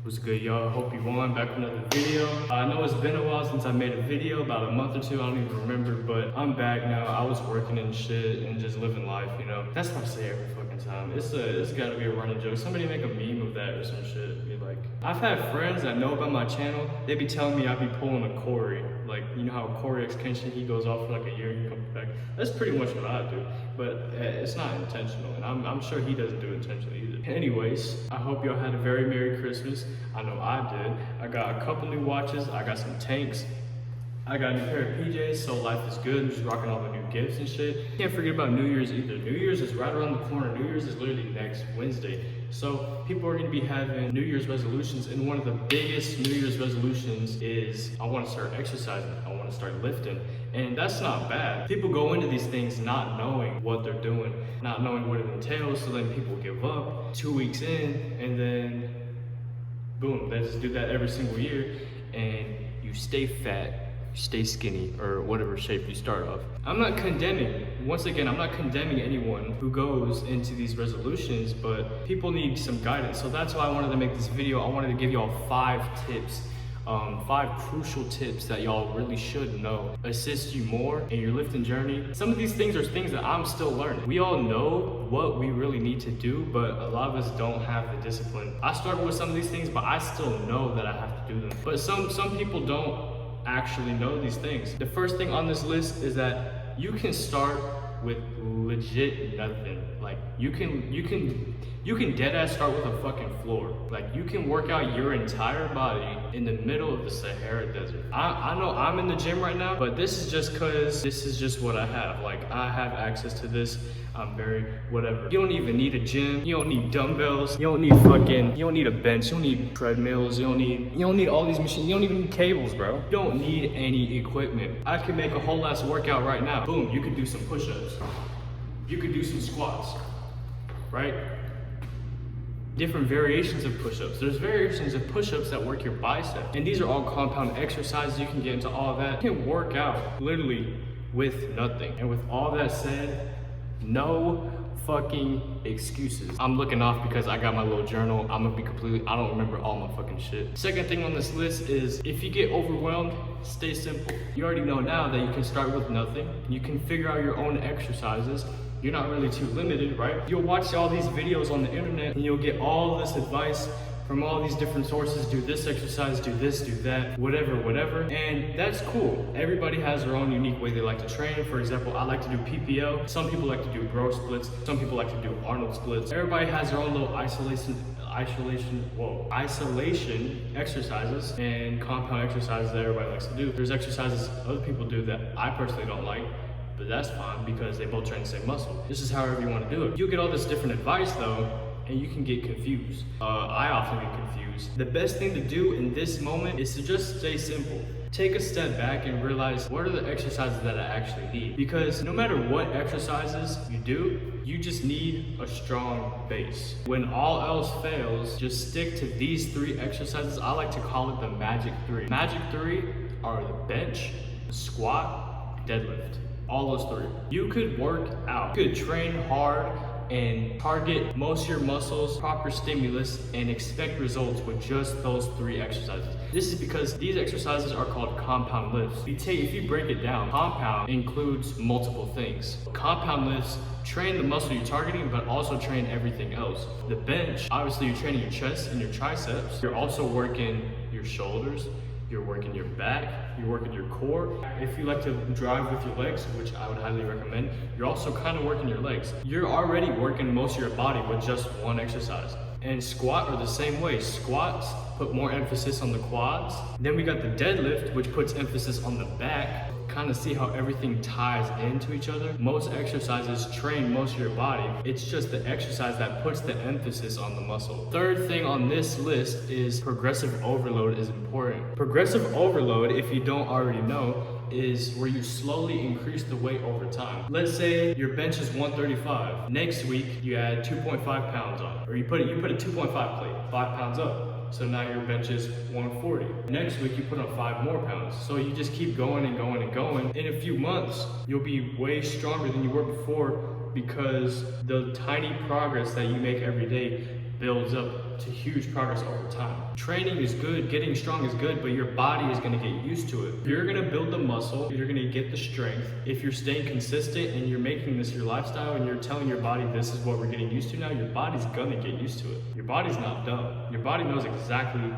What's good, y'all? Hope you won. Back with another video. I know it's been a while since I made a video, about a month or two, I don't even remember, but I'm back now. I was working and shit and just living life, you know? That's what I say every fucking time. It's gotta be a running joke. Somebody make a meme of that or some shit. Be like, I've had friends that know about my channel, they be telling me I be pulling a Corey. Like, you know how Corey X Kenshin, he goes off for like a year and he comes back. That's pretty much what I do, but it's not intentional, and I'm sure he doesn't do it intentionally either. Anyways, I hope y'all had a very Merry Christmas. I know I did. I got a couple new watches, I got some tanks, I got a new pair of PJs, so life is good. I'm just rocking all the new gifts and shit. Can't forget about New Year's either. New Year's is right around the corner. New Year's is literally next Wednesday. So people are gonna be having New Year's resolutions, and one of the biggest New Year's resolutions is I wanna start exercising, I wanna start lifting. And that's not bad. People go into these things not knowing what they're doing, not knowing what it entails, so then people give up 2 weeks in, and then boom, they just do that every single year, and you stay fat, stay skinny, or whatever shape you start off. I'm not condemning, once again, I'm not condemning anyone who goes into these resolutions, but people need some guidance. So that's why I wanted to make this video. I wanted to give y'all 5 tips, 5 crucial tips that y'all really should know, assist you more in your lifting journey. Some of these things are things that I'm still learning. We all know what we really need to do, but a lot of us don't have the discipline. I started with some of these things, but I still know that I have to do them. But some people don't actually know these things. The first thing on this list is that you can start with legit nothing. Like you can dead ass start with a fucking floor. Like you can work out your entire body in the middle of the Sahara Desert. I know I'm in the gym right now, but this is just cause this is just what I have. Like I have access to this. I'm very whatever. You don't even need a gym. You don't need dumbbells. You don't need a bench. You don't need treadmills. You don't need all these machines. You don't even need cables, bro. You don't need any equipment. I can make a whole ass workout right now. Boom, you can do some push-ups. You can do some squats, right? Different variations of push-ups. There's variations of push-ups that work your bicep. And these are all compound exercises. You can get into all of that. You can work out literally with nothing. And with all that said, no fucking excuses. I'm looking off because I got my little journal. I'm gonna be I don't remember all my fucking shit. Second thing on this list is if you get overwhelmed, stay simple. You already know now that you can start with nothing. You can figure out your own exercises. You're not really too limited, right? You'll watch all these videos on the internet and you'll get all this advice from all these different sources. Do this exercise, do this, do that, whatever. And that's cool. Everybody has their own unique way they like to train. For example, I like to do PPO. Some people like to do bro splits. Some people like to do Arnold splits. Everybody has their own little isolation exercises and compound exercises that everybody likes to do. There's exercises other people do that I personally don't like, but that's fine because they both train the same muscle. This is however you want to do it. You'll get all this different advice though, and you can get confused. I often get confused. The best thing to do in this moment is to just stay simple. Take a step back and realize what are the exercises that I actually need. Because no matter what exercises you do, you just need a strong base. When all else fails, just stick to these 3 exercises. I like to call it the magic 3. Magic 3 are the bench, squat, deadlift. All those 3. You could work out. You could train hard and target most of your muscles, proper stimulus, and expect results with just those 3 exercises. This is because these exercises are called compound lifts. If you break it down, compound includes multiple things. Compound lifts train the muscle you're targeting, but also train everything else. The bench, obviously you're training your chest and your triceps. You're also working your shoulders. You're working your back, you're working your core. If you like to drive with your legs, which I would highly recommend, you're also kind of working your legs. You're already working most of your body with just one exercise. And squat are the same way. Squats put more emphasis on the quads. Then we got the deadlift, which puts emphasis on the back. Kind of see how everything ties into each other. Most exercises train most of your body. It's just the exercise that puts the emphasis on the muscle. Third thing on this list is progressive overload is important. Progressive overload, if you don't already know, is where you slowly increase the weight over time. Let's say your bench is 135. Next week, you add 2.5 pounds on, or you put a 2.5 plate, 5 pounds up. So now your bench is 140. Next week, you put on 5 more pounds. So you just keep going and going and going. In a few months, you'll be way stronger than you were before because the tiny progress that you make every day builds up up to huge progress over time. Training is good, getting strong is good, but your body is gonna get used to it. You're gonna build the muscle, you're gonna get the strength. If you're staying consistent and you're making this your lifestyle and you're telling your body this is what we're getting used to now, your body's gonna get used to it. Your body's not dumb. Your body knows exactly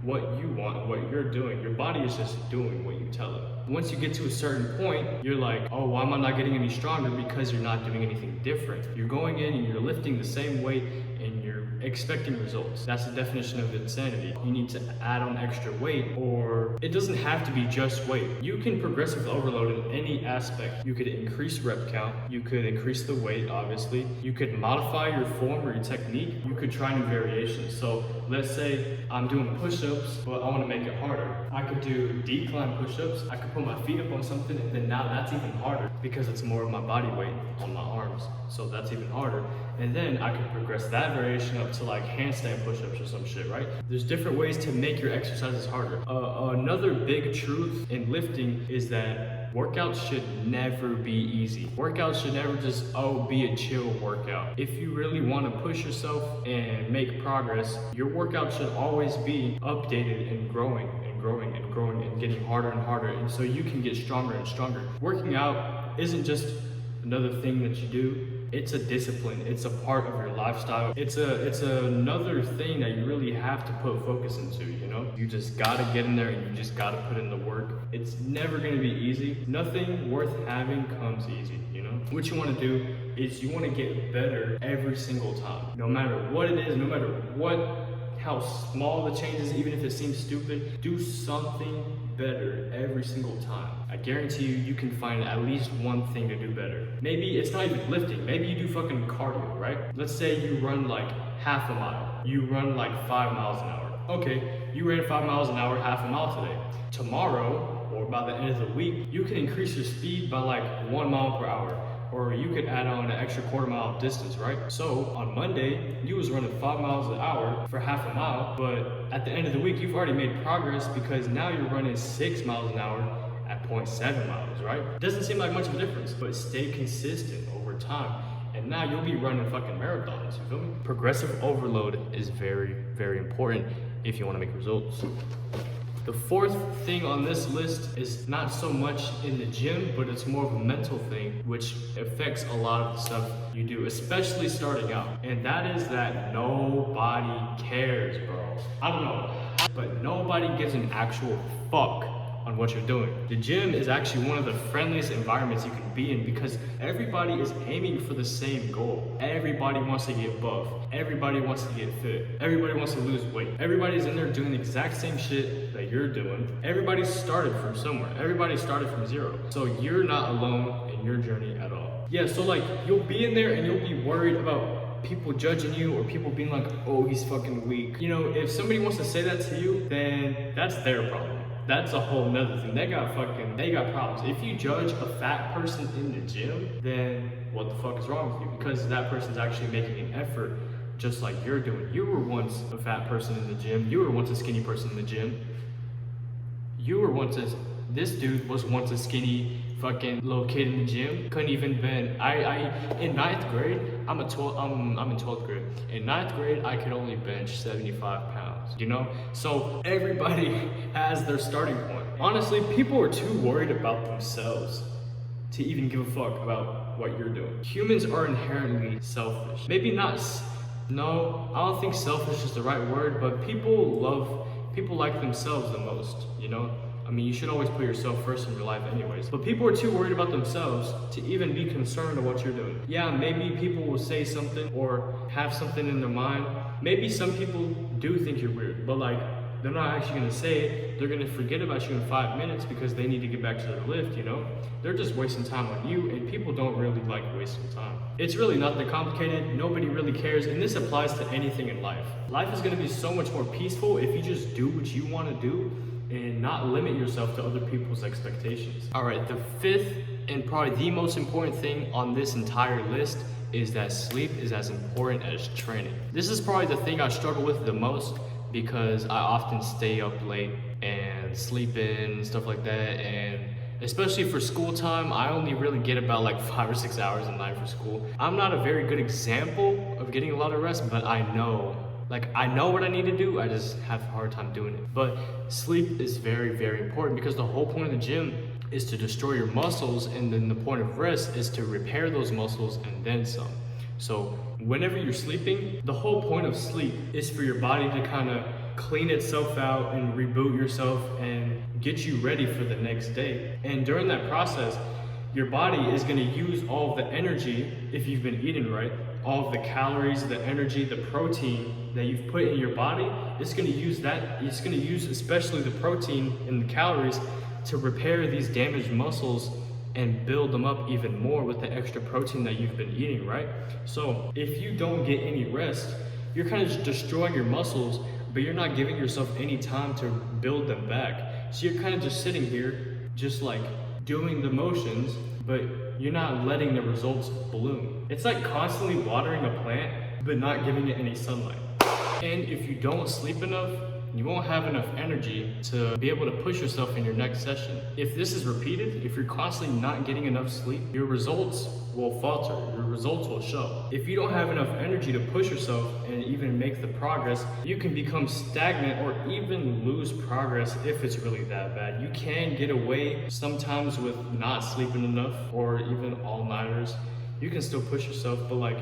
what you want, what you're doing. Your body is just doing what you tell it. Once you get to a certain point, you're like, oh, why am I not getting any stronger? Because you're not doing anything different. You're going in and you're lifting the same weight and you're expecting results. That's the definition of insanity. You need to add on extra weight, or it doesn't have to be just weight. You can progressive overload in any aspect. You could increase rep count. You could increase the weight, obviously. You could modify your form or your technique. You could try new variations. So let's say I'm doing push-ups, but I want to make it harder. I could do decline push-ups. I could put my feet up on something, and then now that's even harder because it's more of my body weight on my arms. So that's even harder. And then I could progress that variation up to like handstand push-ups or some shit, right? There's different ways to make your exercises harder. Another big truth in lifting is that workouts should never be easy. Workouts should never just, be a chill workout. If you really want to push yourself and make progress, your workout should always be updated and growing and growing and growing and getting harder and harder, and so you can get stronger and stronger. Working out isn't just another thing that you do. It's a discipline. It's a part of your lifestyle. It's another thing that you really have to put focus into, you know? You just gotta get in there and you just gotta put in the work. It's never gonna be easy. Nothing worth having comes easy, you know? What you wanna do is you wanna get better every single time. No matter what it is, no matter how small the change is, even if it seems stupid, do something better every single time. I guarantee you can find at least one thing to do better. Maybe it's not even lifting. Maybe you do fucking cardio, right? Let's say you run like half a mile. You run like 5 miles an hour. Okay, you ran 5 miles an hour, half a mile today. Tomorrow, or by the end of the week, you can increase your speed by like 1 mile per hour. Or you could add on an extra quarter mile of distance, right? So on Monday, you was running 5 miles an hour for half a mile, but at the end of the week, you've already made progress because now you're running 6 miles an hour at 0.7 miles, right? Doesn't seem like much of a difference, but stay consistent over time. And now you'll be running fucking marathons, you feel me? Progressive overload is very, very important if you want to make results. The fourth thing on this list is not so much in the gym, but it's more of a mental thing, which affects a lot of the stuff you do, especially starting out. And that is that nobody cares, bro. I don't know, but nobody gives an actual fuck on what you're doing. The gym is actually one of the friendliest environments you can be in because everybody is aiming for the same goal. Everybody wants to get buff. Everybody wants to get fit. Everybody wants to lose weight. Everybody's in there doing the exact same shit that you're doing. Everybody started from somewhere. Everybody started from zero. So you're not alone in your journey at all. Yeah, so like you'll be in there and you'll be worried about people judging you or people being like, oh, he's fucking weak. You know, if somebody wants to say that to you, then that's their problem. That's a whole nother thing. They got problems. If you judge a fat person in the gym, then what the fuck is wrong with you? Because that person's actually making an effort just like you're doing. You were once a fat person in the gym. You were once a skinny person in the gym. This dude was once a skinny fucking little kid in the gym. Couldn't even bend. In 9th grade, I'm in 12th grade. In 9th grade, I could only bench 75 pounds, you know? So everybody has their starting point. Honestly, people are too worried about themselves to even give a fuck about what you're doing. Humans are inherently selfish. Maybe not, no, I don't think selfish is the right word, but people like themselves the most, you know? I mean, you should always put yourself first in your life anyways. But people are too worried about themselves to even be concerned of what you're doing. Yeah, maybe people will say something or have something in their mind. Maybe some people do think you're weird, but like, they're not actually gonna say it. They're gonna forget about you in 5 minutes because they need to get back to their lift, you know? They're just wasting time on you, and people don't really like wasting time. It's really not that complicated. Nobody really cares, and this applies to anything in life. Life is gonna be so much more peaceful if you just do what you wanna do and not limit yourself to other people's expectations. All right, the fifth and probably the most important thing on this entire list is that sleep is as important as training. This is probably the thing I struggle with the most because I often stay up late and sleep in and stuff like that, and especially for school time, I only really get about like 5 or 6 hours a night for school. I'm not a very good example of getting a lot of rest, but I know Like, I know what I need to do, I just have a hard time doing it. But sleep is very, very important because the whole point of the gym is to destroy your muscles, and then the point of rest is to repair those muscles and then some. So whenever you're sleeping, the whole point of sleep is for your body to kind of clean itself out and reboot yourself and get you ready for the next day. And during that process, your body is going to use all of the energy, if you've been eating right, all of the calories, the energy, the protein that you've put in your body. It's going to use that. It's going to use especially the protein and the calories to repair these damaged muscles and build them up even more with the extra protein that you've been eating, right? So if you don't get any rest, you're kind of just destroying your muscles, but you're not giving yourself any time to build them back. So you're kind of just sitting here, just like doing the motions, but you're not letting the results bloom. It's like constantly watering a plant, but not giving it any sunlight. And if you don't sleep enough, you won't have enough energy to be able to push yourself in your next session. If this is repeated, if you're constantly not getting enough sleep, your results will falter, your results will show. If you don't have enough energy to push yourself and even make the progress, you can become stagnant or even lose progress if it's really that bad. You can get away sometimes with not sleeping enough or even all-nighters. You can still push yourself, but like,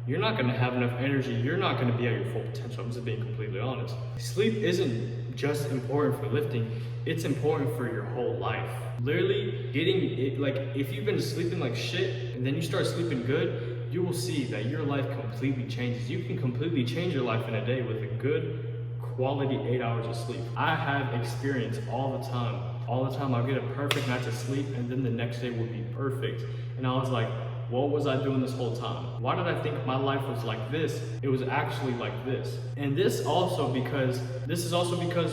you're not going to have enough energy. You're not going to be at your full potential. I'm just being completely honest. Sleep isn't just important for lifting. It's important for your whole life. Literally getting it, like if you've been sleeping like shit and then you start sleeping good, you will see that your life completely changes. You can completely change your life in a day with a good quality 8 hours of sleep. I have experience all the time. All the time I get a perfect night of sleep and then the next day will be perfect. And I was like, what was I doing this whole time? Why did I think my life was like this? It was actually like this. And this is also because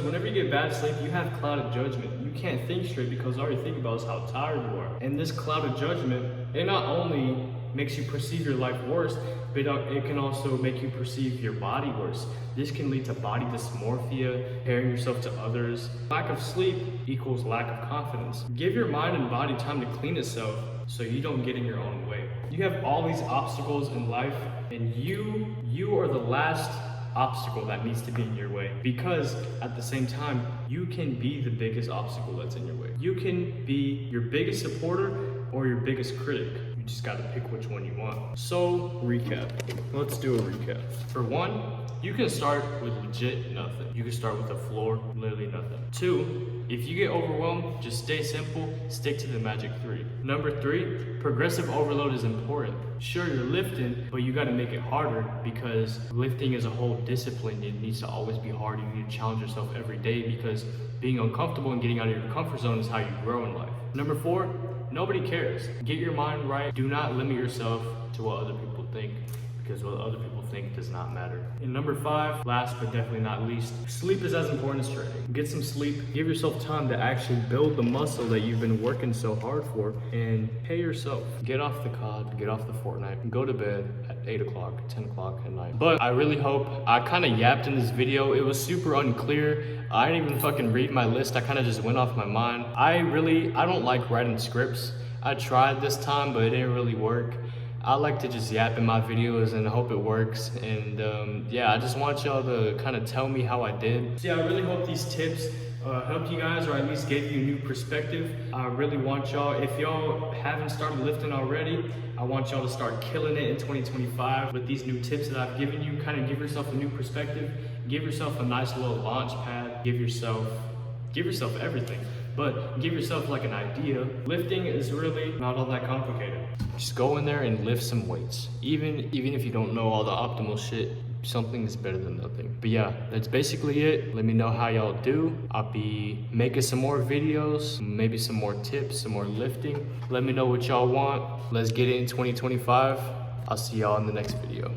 whenever you get bad sleep, you have clouded judgment. You can't think straight because all you think about is how tired you are. And this clouded judgment, it not only makes you perceive your life worse, but it can also make you perceive your body worse. This can lead to body dysmorphia, comparing yourself to others. Lack of sleep equals lack of confidence. Give your mind and body time to clean itself so you don't get in your own way. You have all these obstacles in life, and you are the last obstacle that needs to be in your way, because at the same time, you can be the biggest obstacle that's in your way. You can be your biggest supporter or your biggest critic. You just gotta pick which one you want. So, recap. Let's do a recap. For one, you can start with legit nothing. You can start with a floor, literally nothing. 2, if you get overwhelmed, just stay simple, stick to the magic 3. Number 3, progressive overload is important. Sure, you're lifting, but you gotta make it harder because lifting is a whole discipline. It needs to always be hard. You need to challenge yourself every day because being uncomfortable and getting out of your comfort zone is how you grow in life. Number 4, nobody cares. Get your mind right. Do not limit yourself to what other people think, because what other people think does not matter. And number 5, last but definitely not least, sleep is as important as training. Get some sleep. Give yourself time to actually build the muscle that you've been working so hard for, and pay yourself. Get off the COD, get off the Fortnite, and go to bed at 8 o'clock, 10 o'clock at night. But I really hope, I kind of yapped in this video. It was super unclear. I didn't even fucking read my list. I kind of just went off my mind. I don't like writing scripts. I tried this time, but it didn't really work. I like to just yap in my videos and I hope it works. And yeah, I just want y'all to kind of tell me how I did. So yeah, I really hope these tips helped you guys, or at least gave you a new perspective. I really want y'all, if y'all haven't started lifting already, I want y'all to start killing it in 2025 with these new tips that I've given you. Kind of give yourself a new perspective, give yourself a nice little launch pad, give yourself everything. But give yourself like an idea. Lifting is really not all that complicated. Just go in there and lift some weights. Even if you don't know all the optimal shit, something is better than nothing. But yeah, that's basically it. Let me know how y'all do. I'll be making some more videos, maybe some more tips, some more lifting. Let me know what y'all want. Let's get it in 2025. I'll see y'all in the next video.